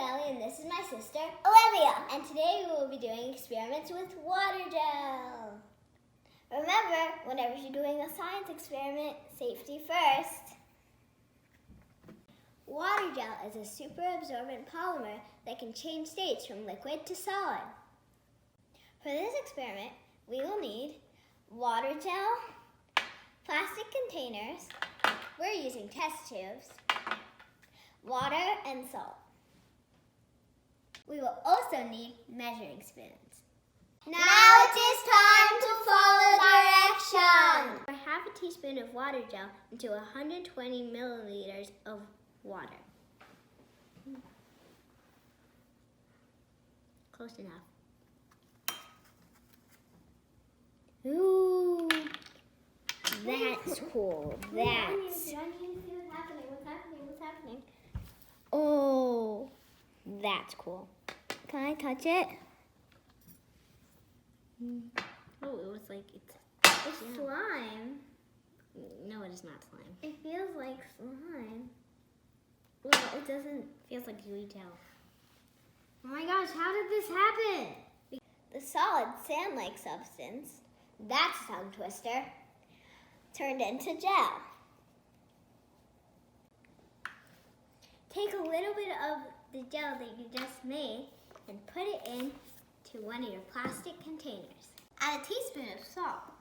Ellie, and this is my sister, Olivia. And today we will be doing experiments with water gel. Remember, whenever you're doing a science experiment, safety first. Water gel is a super-absorbent polymer that can change states from liquid to solid. For this experiment, we will need water gel, plastic containers, we're using test tubes, water, and salt. We will also need measuring spoons. Now it is time to follow directions. Pour half a teaspoon of water gel into 120 milliliters of water. Close enough. Ooh, that's cool. That's. What's happening? Oh, that's cool. Can I touch it? Oh, it was like it's slime. No, it is not slime. It feels like slime. Well, it doesn't. Feels like gooey gel. Oh my gosh, how did this happen? The solid sand-like substance, that's a tongue twister, turned into gel. Take a little bit of the gel that you just made and put it into one of your plastic containers. Add a teaspoon of salt.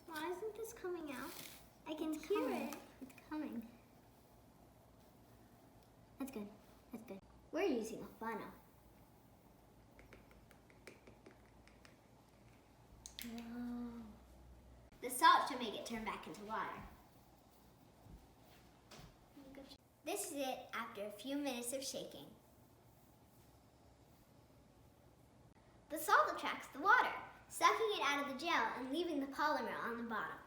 Why isn't this coming out? I can hear it. It's coming. That's good. That's good. We're using a funnel. Whoa. The salt should make it turn back into water. This is it after a few minutes of shaking. The salt attracts the water, sucking it out of the gel and leaving the polymer on the bottom.